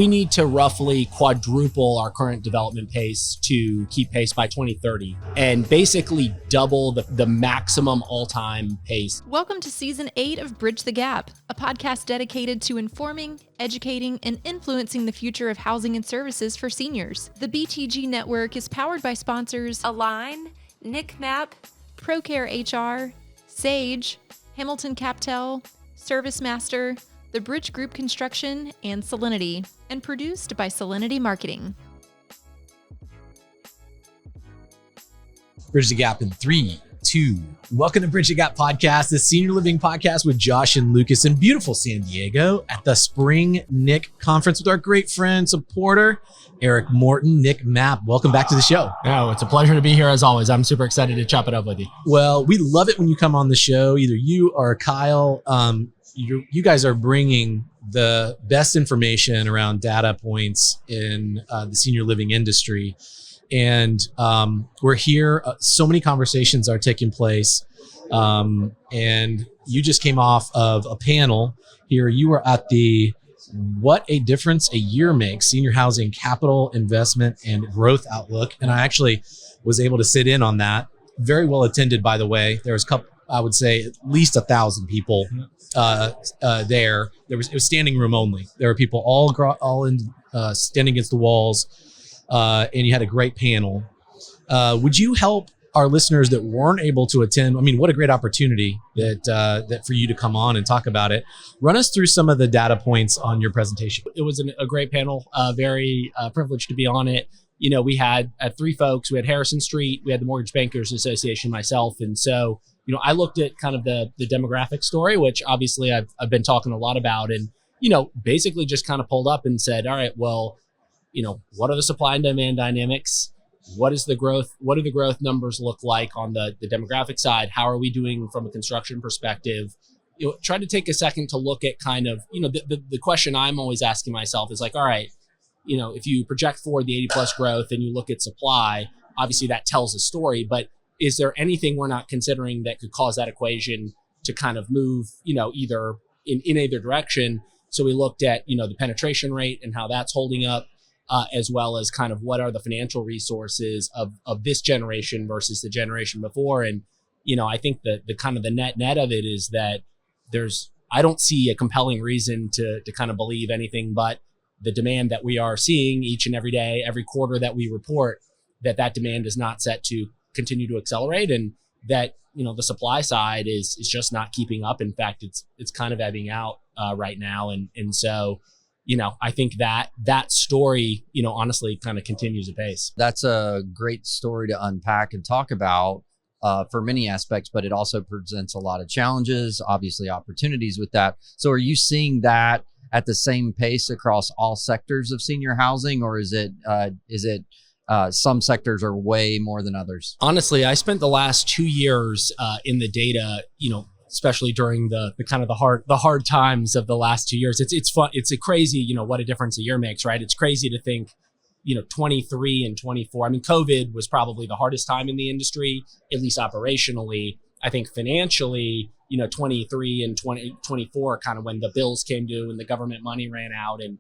We need to roughly quadruple our current development pace to keep pace by 2030 and basically double the maximum all-time pace. Welcome to Season 8 of Bridge the Gap, a podcast dedicated to informing, educating, and influencing the future of housing and services for seniors. The BTG network is powered by sponsors Align, NIC MAP, ProCare HR, Sage, Hamilton Captel, ServiceMaster, The Bridge Group Construction, and Solinity, and produced by Solinity Marketing. Bridge the Gap in 3, 2. Welcome to Bridge the Gap podcast, the senior living podcast with Josh and Lucas in beautiful San Diego at the Spring NIC Conference with our great friend, supporter, Arick Morton, NIC MAP. Welcome back to the show. Oh, it's a pleasure to be here as always. I'm super excited to chop it up with you. Well, we love it when you come on the show, either you or Kyle. You guys are bringing the best information around data points in the senior living industry. And we're here. So many conversations are taking place. And you just came off of a panel here. You were at the What a Difference a Year Makes, Senior Housing Capital Investment and Growth Outlook. And I actually was able to sit in on that. Very well attended, by the way. There was I would say at least 1,000 people there. It was standing room only. There were people all in standing against the walls, and you had a great panel. Would you help our listeners that weren't able to attend? I mean, what a great opportunity that for you to come on and talk about it. Run us through some of the data points on your presentation. It was a great panel. Very privileged to be on it. You know, we had 3 folks. We had Harrison Street, we had the Mortgage Bankers Association, myself, and so. You know, I looked at kind of the demographic story, which obviously I've been talking a lot about, and, you know, basically just kind of pulled up and said, all right, well, you know, what are the supply and demand dynamics? What is the growth? What do the growth numbers look like on the demographic side? How are we doing from a construction perspective? You know, try to take a second to look at kind of, you know, the question I'm always asking myself is like, all right, you know, if you project forward the 80 plus growth and you look at supply, obviously that tells a story, but is there anything we're not considering that could cause that equation to kind of move, you know, either in either direction? So we looked at, you know, the penetration rate and how that's holding up, as well as kind of what are the financial resources of this generation versus the generation before. And, you know, I think that the kind of the net of it is that I don't see a compelling reason to kind of believe anything but the demand that we are seeing each and every day, every quarter that we report, that demand is not set to continue to accelerate, and that, you know, the supply side is just not keeping up. In fact, it's kind of ebbing out right now, and so, you know, I think that story, you know, honestly kind of continues apace. That's a great story to unpack and talk about for many aspects, but it also presents a lot of challenges, obviously opportunities with that. So are you seeing that at the same pace across all sectors of senior housing, or is it some sectors are way more than others? Honestly, I spent the last 2 years in the data, you know, especially during the kind of the hard times of the last 2 years. It's fun. It's a crazy, you know, what a difference a year makes, right? It's crazy to think, you know, 23 and 24. I mean, COVID was probably the hardest time in the industry, at least operationally. I think financially, you know, 23 and 2024, kind of when the bills came due and the government money ran out, and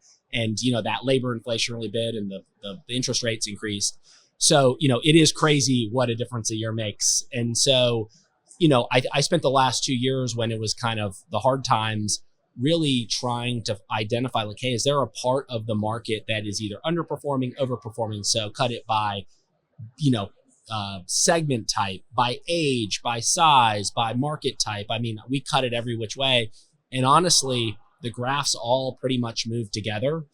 you know, that labor inflation really bid and the interest rates increased. So, you know, it is crazy what a difference a year makes. And so, you know, I spent the last 2 years when it was kind of the hard times really trying to identify, like, hey, is there a part of the market that is either underperforming, overperforming? So cut it by, you know, segment type, by age, by size, by market type. I mean, we cut it every which way. And honestly, the graphs all pretty much move together.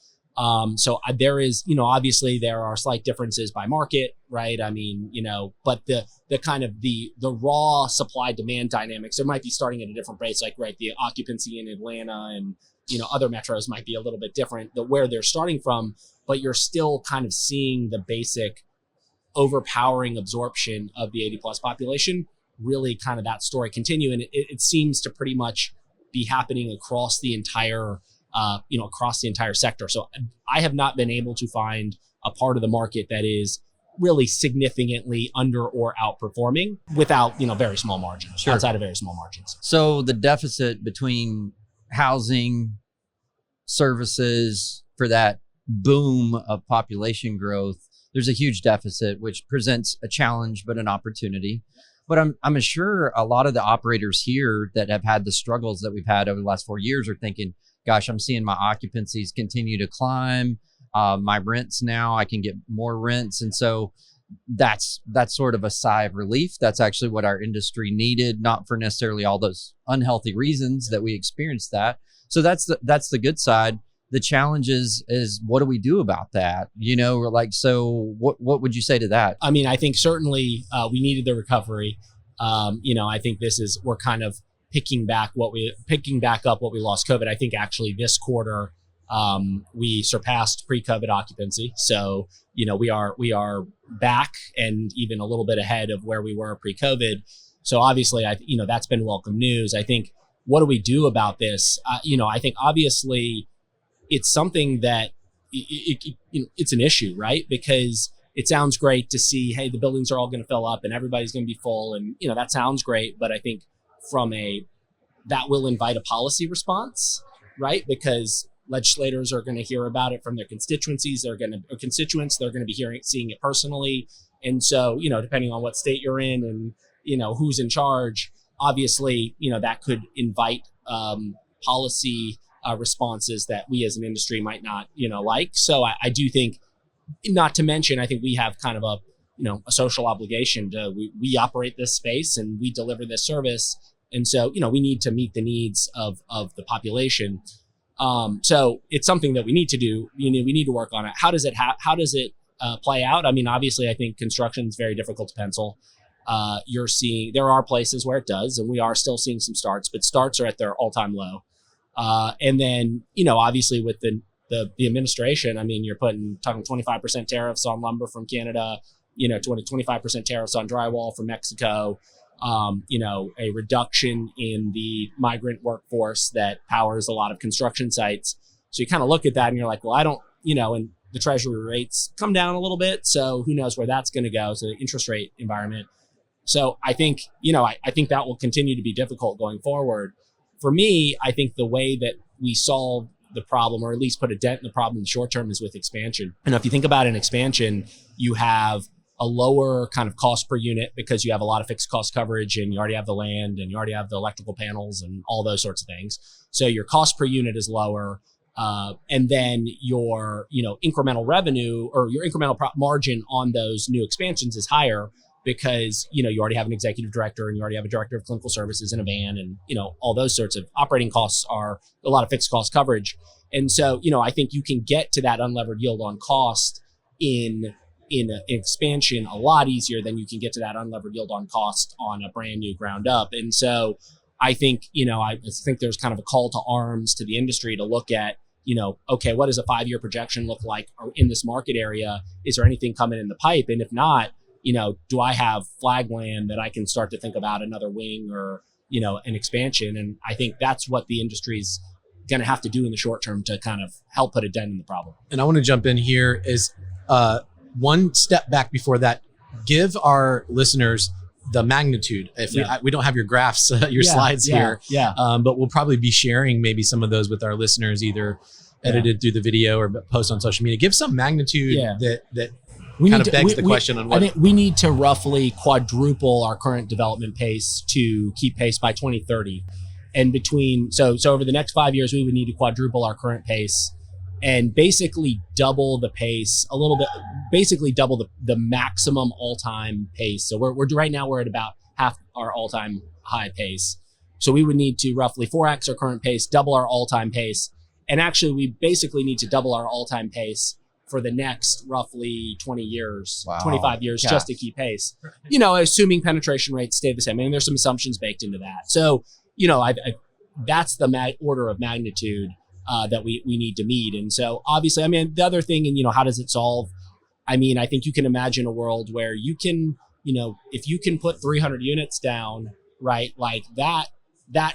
So there is, you know, obviously there are slight differences by market, right? I mean, you know, but the kind of the raw supply demand dynamics, it might be starting at a different place, like, right, the occupancy in Atlanta and, you know, other metros might be a little bit different where they're starting from, but you're still kind of seeing the basic overpowering absorption of the 80 plus population, really kind of that story continue. And it seems to pretty much be happening across the entire, across the entire sector. So I have not been able to find a part of the market that is really significantly under or outperforming without, very small margins, Sure. outside of very small margins. So the deficit between housing, services for that boom of population growth, there's a huge deficit, which presents a challenge, but an opportunity. But I'm sure a lot of the operators here that have had the struggles that we've had over the last 4 years are thinking, gosh, I'm seeing my occupancies continue to climb. My rents now, I can get more rents. And so that's sort of a sigh of relief. That's actually what our industry needed, not for necessarily all those unhealthy reasons that we experienced that. So that's the good side. The challenge is what do we do about that? So what would you say to that? I mean, I think certainly we needed the recovery. I think we're kind of picking back up what we lost COVID. I think actually this quarter we surpassed pre-COVID occupancy. So, we are back and even a little bit ahead of where we were pre-COVID. So obviously, that's been welcome news. I think, what do we do about this? I think obviously it's something that it's an issue, right? Because it sounds great to see, hey, the buildings are all going to fill up and everybody's going to be full. And, that sounds great. But I think that will invite a policy response, right? Because legislators are going to hear about it from their constituents. They're going to be seeing it personally. And so, depending on what state you're in and, who's in charge, obviously, that could invite policy responses that we as an industry might not, like. So I do think, not to mention, I think we have kind of a social obligation we operate this space and we deliver this service. And so, we need to meet the needs of the population. So it's something that we need to do. We need to work on it. How does it play out? I mean, obviously, I think construction is very difficult to pencil. There are places where it does, and we are still seeing some starts, but starts are at their all-time low. And then, obviously with the administration, I mean, you're talking 25% tariffs on lumber from Canada, 25% tariffs on drywall from Mexico, a reduction in the migrant workforce that powers a lot of construction sites. So you kind of look at that and you're like, well, I don't, and the treasury rates come down a little bit. So who knows where that's going to go. So the interest rate environment. So I think, I think that will continue to be difficult going forward. For me, I think the way that we solve the problem, or at least put a dent in the problem in the short term, is with expansion. And if you think about an expansion, you have a lower kind of cost per unit because you have a lot of fixed cost coverage and you already have the land and you already have the electrical panels and all those sorts of things. So your cost per unit is lower. And then your, incremental revenue or your incremental margin on those new expansions is higher because, you already have an executive director and you already have a director of clinical services and a van and, all those sorts of operating costs are a lot of fixed cost coverage. And so, I think you can get to that unlevered yield on cost in an expansion a lot easier than you can get to that unlevered yield on cost on a brand new ground up. And so I think, I think there's kind of a call to arms to the industry to look at, okay, what does a 5-year projection look like in this market area? Is there anything coming in the pipe? And if not, do I have flag land that I can start to think about another wing or, an expansion? And I think that's what the industry's going to have to do in the short term to kind of help put a dent in the problem. And I want to jump in here is one step back before that. Give our listeners the magnitude. If we don't have your graphs, slides here, but we'll probably be sharing maybe some of those with our listeners, either edited through the video or post on social media. Give some magnitude that kind of begs the question on what. I think we need to roughly quadruple our current development pace to keep pace by 2030. And so over the next 5 years, we would need to quadruple our current pace and basically double the pace a little bit, basically double the maximum all-time pace. So we're right now we're at about half our all-time high pace. So we would need to roughly 4x our current pace, double our all-time pace. And actually we basically need to double our all-time pace for the next roughly 20 years, 25 years, just to keep pace, assuming penetration rates stay the same. I mean, there's some assumptions baked into that. So, that's the order of magnitude that we need to meet. And so obviously, I mean, the other thing, and, how does it solve? I mean, I think you can imagine a world where you can, if you can put 300 units down, right, like that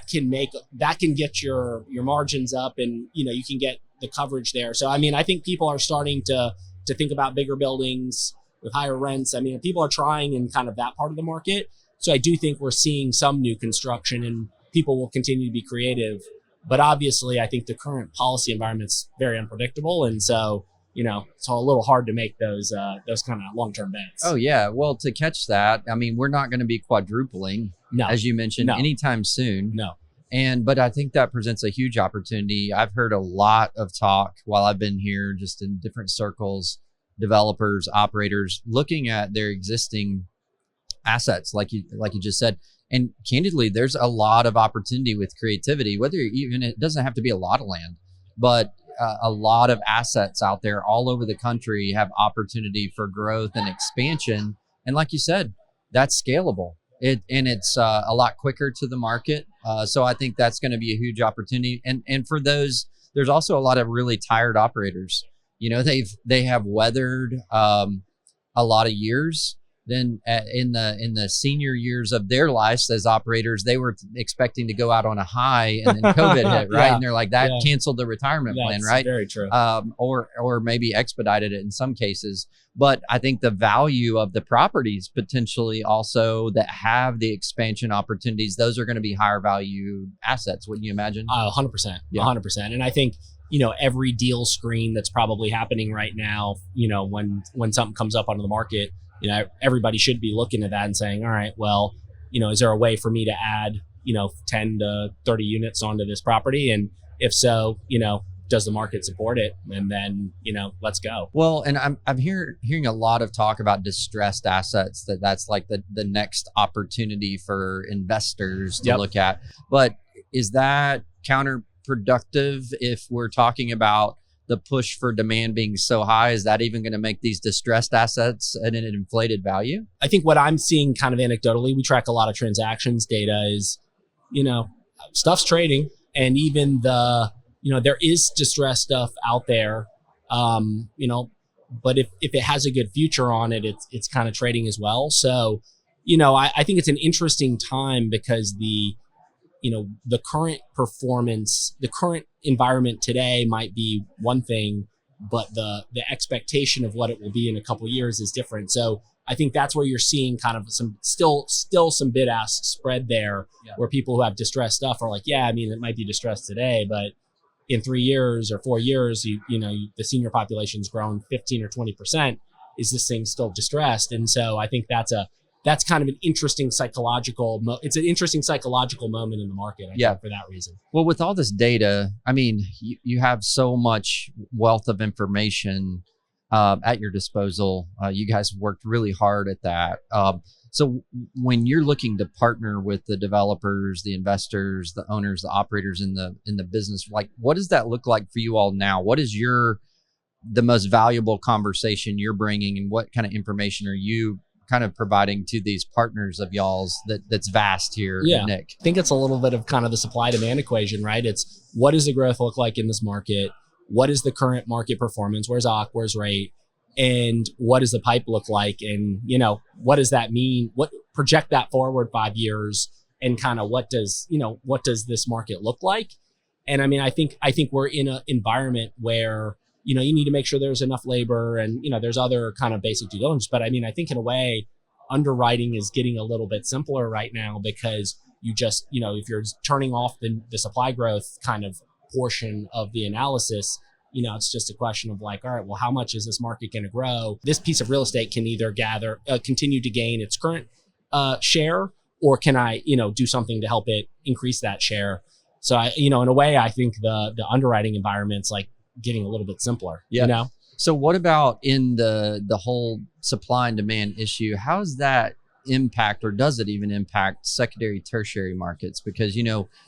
can get your margins up and, you can get the coverage there. So, I mean, I think people are starting to think about bigger buildings with higher rents. I mean, people are trying in kind of that part of the market. So I do think we're seeing some new construction and people will continue to be creative. But obviously, I think the current policy environment's very unpredictable. And so, it's a little hard to make those kind of long-term bets. Oh yeah. Well, to catch that, I mean, we're not going to be quadrupling, No, as you mentioned, No. anytime soon. no. But I think that presents a huge opportunity. I've heard a lot of talk while I've been here, just in different circles, developers, operators, looking at their existing assets, like you just said. And candidly, there's a lot of opportunity with creativity, whether even it doesn't have to be a lot of land, but a lot of assets out there all over the country have opportunity for growth and expansion. And like you said, that's scalable. It's a lot quicker to the market. So I think that's going to be a huge opportunity. And for those, there's also a lot of really tired operators. They have weathered a lot of years. Then in the senior years of their lives as operators, they were expecting to go out on a high, and then COVID hit, right? Yeah. And they're like, that canceled the retirement plan, right? Very true. Or maybe expedited it in some cases. But I think the value of the properties potentially also that have the expansion opportunities, those are going to be higher value assets. Wouldn't you imagine? 100%. Yeah. 100%. And I think, every deal screen that's probably happening right now, when something comes up onto the market, everybody should be looking at that and saying, all right, well, is there a way for me to add, 10 to 30 units onto this property? And if so, does the market support it? And then, let's go. Well, and I'm hearing a lot of talk about distressed assets, that's like the next opportunity for investors to look at. But is that counterproductive if we're talking about the push for demand being so high? Is that even going to make these distressed assets at an inflated value? I think what I'm seeing kind of anecdotally, we track a lot of transactions data, is, stuff's trading, and even there is distressed stuff out there, but if it has a good future on it, it's kind of trading as well. So, I think it's an interesting time because the current performance, the current environment today might be one thing, but the expectation of what it will be in a couple of years is different. So I think that's where you're seeing kind of some still some bid-ask spread there, where people who have distressed stuff are like, it might be distressed today, but in 3 years or 4 years, the senior population's grown 15 or 20%. Is this thing still distressed? And so I think that's kind of an interesting psychological moment in the market, I think, for that reason. Well, with all this data, I mean, you have so much wealth of information at your disposal. You guys worked really hard at that. So when you're looking to partner with the developers, the investors, the owners, the operators in the business, like, what does that look like for you all now? What is the most valuable conversation you're bringing, and what kind of information are you kind of providing to these partners of y'all's that's vast here at NIC? I think it's a little bit of kind of the supply demand equation, right? It's, what does the growth look like in this market? What is the current market performance? Where's OC? Where's rate? And what does the pipe look like? And, what does that mean? Project that forward 5 years, and kind of what does this market look like? And I mean, I think we're in an environment where, you need to make sure there's enough labor, and, there's other kind of basic due diligence. But I mean, I think in a way, underwriting is getting a little bit simpler right now, because you just, if you're turning off the supply growth kind of portion of the analysis, it's just a question of like, all right, well, how much is this market going to grow? This piece of real estate can either continue to gain its current share, or can I, do something to help it increase that share? So I, in a way, I think the underwriting environment's like getting a little bit simpler. So what about in the whole supply and demand issue? How does that impact, or does it even impact secondary, tertiary markets? Because,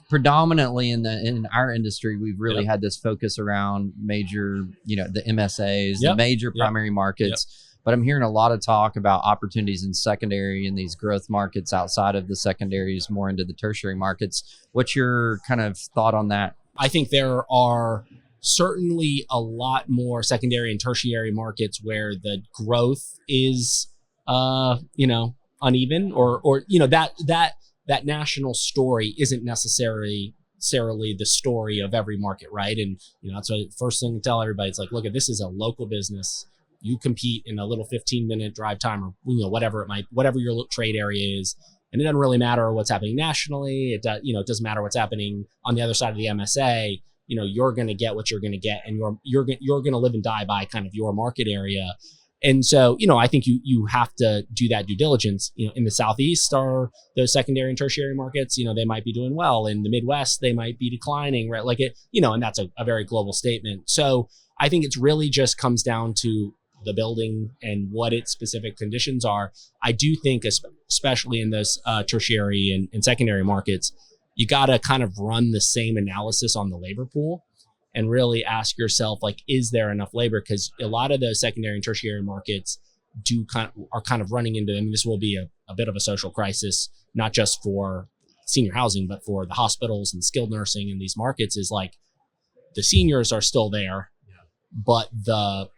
predominantly in our industry, we've really had this focus around major, the MSAs, the major primary markets. But I'm hearing a lot of talk about opportunities in secondary and these growth markets outside of the secondaries, more into the tertiary markets. What's your kind of thought on that? I think there are certainly a lot more secondary and tertiary markets where the growth is, uneven, or that national story isn't necessarily the story of every market, right? And that's the first thing to tell everybody. It's like, look, this is a local business. You compete in a little 15-minute drive time, or whatever your trade area is, and it doesn't really matter what's happening nationally. It doesn't matter what's happening on the other side of the MSA. you're going to get what you're going to get, and you're going to live and die by kind of your market area. And so, I think you have to do that due diligence. In the Southeast are those secondary and tertiary markets, they might be doing well. In the Midwest, they might be declining, right? Like and that's a very global statement. So I think it's really just comes down to the building and what its specific conditions are. I do think, especially in those tertiary and secondary markets, you got to kind of run the same analysis on the labor pool and really ask yourself, like, is there enough labor? Because a lot of those secondary and tertiary markets are kind of running into, this will be a bit of a social crisis, not just for senior housing, but for the hospitals and skilled nursing in these markets. Is like the seniors are still there, but the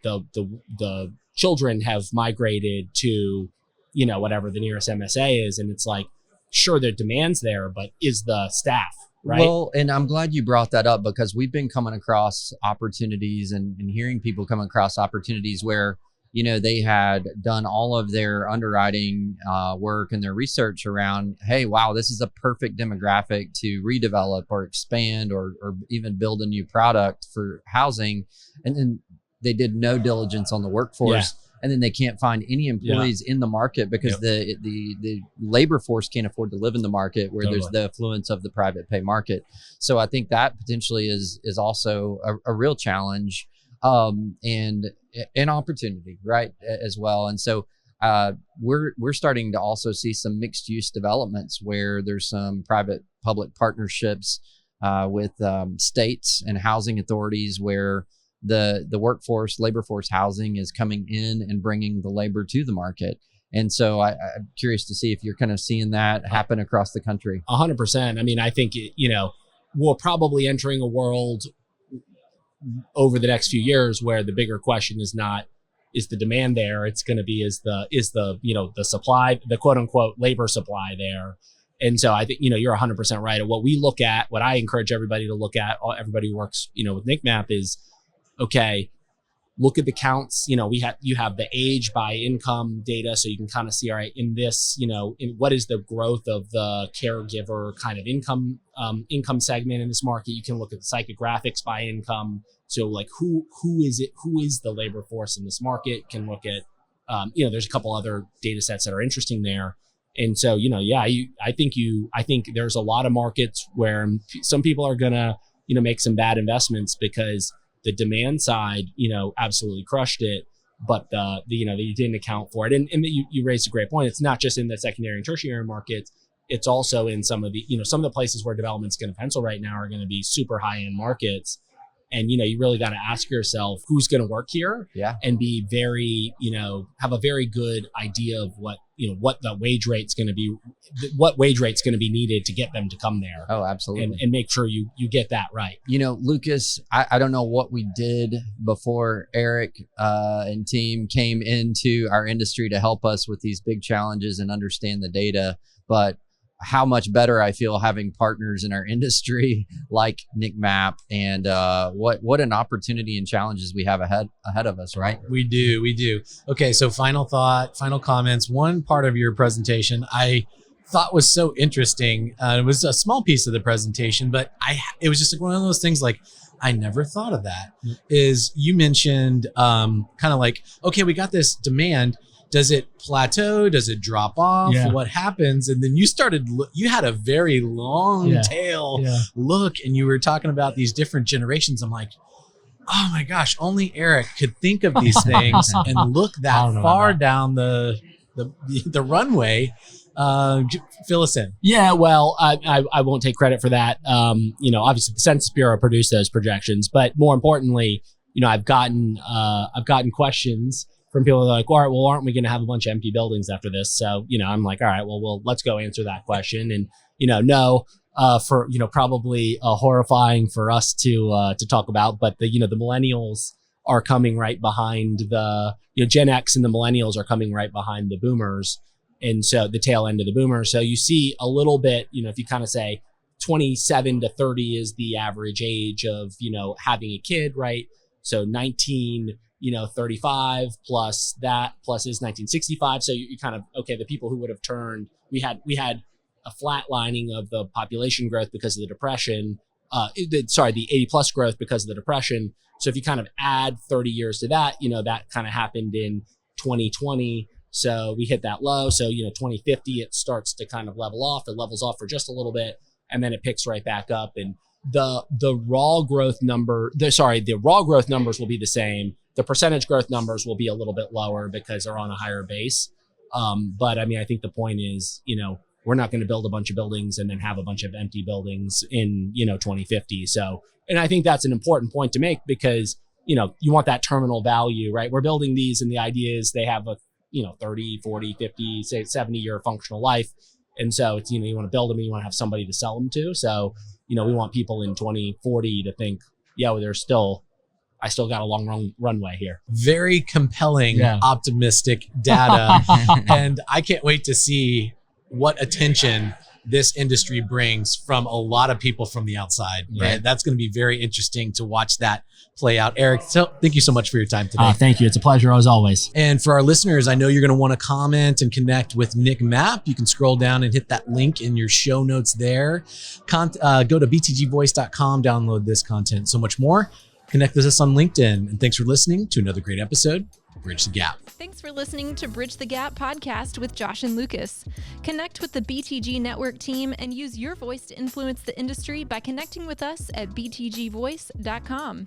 children have migrated to, whatever the nearest MSA is. And it's like, sure, the demand's there, but is the staff, right? Well, and I'm glad you brought that up, because we've been coming across opportunities and hearing people come across opportunities where, they had done all of their underwriting work and their research around, hey, wow, this is a perfect demographic to redevelop or expand or even build a new product for housing. And then they did no diligence on the workforce. Yeah. And then they can't find any employees in the market because the labor force can't afford to live in the market where there's the affluence of the private pay market. So I think that potentially is also a real challenge and an opportunity, right, as well. And so we're starting to also see some mixed use developments where there's some private public partnerships with states and housing authorities where the labor force housing is coming in and bringing the labor to the market. And so I'm curious to see if you're kind of seeing that happen across the country. 100%. I think, we're probably entering a world over the next few years where the bigger question is not, is the demand there? It's going to be, is the supply, the quote unquote labor supply there? And so I think, you're 100% right. And what I encourage everybody to look at, everybody who works, with NIC MAP is, okay, look at the counts. You have the age by income data, so you can kind of see, all right, in this, in what is the growth of the caregiver kind of income segment in this market. You can look at the psychographics by income. So like who is the labor force in this market? Can look at, there's a couple other data sets that are interesting there. And so, I think there's a lot of markets where some people are gonna, make some bad investments because the demand side, absolutely crushed it, but you didn't account for it. And you raised a great point. It's not just in the secondary and tertiary markets. It's also in some of the places where development's going to pencil right now are going to be super high end markets. And, you really got to ask yourself who's going to work here, and be very, have a very good idea of what the wage rate's going to be, what wage rate's going to be needed to get them to come there. Oh, absolutely. And make sure you get that right. Lucas, I don't know what we did before Arick and team came into our industry to help us with these big challenges and understand the data, but how much better I feel having partners in our industry like NIC MAP, and what an opportunity and challenges we have ahead of us, right? We do. Okay, so final comments. One part of your presentation I thought was so interesting. It was a small piece of the presentation, but it was just like one of those things like, I never thought of that. Is you mentioned kind of like, okay, we got this demand. Does it plateau? Does it drop off? Yeah. What happens? And then you had a very long tail look, and you were talking about these different generations. I'm like, oh my gosh, only Arick could think of these things and look that far down the runway. Fill us in. Yeah, well, I won't take credit for that. Obviously the Census Bureau produced those projections, but more importantly, I've gotten questions from people that are like, all right, well, aren't we going to have a bunch of empty buildings after this? So, I'm like, all right, well, let's go answer that question. And, no, for, probably horrifying for us to talk about, but the millennials are coming right behind Gen X, and the millennials are coming right behind the boomers. And so the tail end of the boomers. So you see a little bit, if you kind of say 27 to 30 is the average age of, having a kid, right? So 35 plus is 1965. So you kind of, okay, the people who would have turned, we had a flatlining of the population growth because of the Depression. the 80 plus growth because of the depression. So if you kind of add 30 years to that, that kind of happened in 2020. So we hit that low. So, 2050, it starts to kind of level off. It levels off for just a little bit, and then it picks right back up. And the raw growth numbers will be the same. The percentage growth numbers will be a little bit lower because they're on a higher base. But I mean, I think the point is, we're not going to build a bunch of buildings and then have a bunch of empty buildings in, 2050. So, and I think that's an important point to make because, you want that terminal value, right? We're building these and the idea is they have a, 30, 40, 50, say 70 year functional life. And so it's, you want to build them and you want to have somebody to sell them to. So, we want people in 2040 to think, yeah, well, I still got a long runway here. Very compelling, optimistic data. And I can't wait to see what attention this industry brings from a lot of people from the outside. Right? That's going to be very interesting to watch that play out. Arick, thank you so much for your time today. Thank you. It's a pleasure as always. And for our listeners, I know you're going to want to comment and connect with NIC MAP. You can scroll down and hit that link in your show notes there. Go to btgvoice.com, download this content, and so much more. Connect with us on LinkedIn. And thanks for listening to another great episode of Bridge the Gap. Thanks for listening to Bridge the Gap podcast with Josh and Lucas. Connect with the BTG Network team and use your voice to influence the industry by connecting with us at btgvoice.com.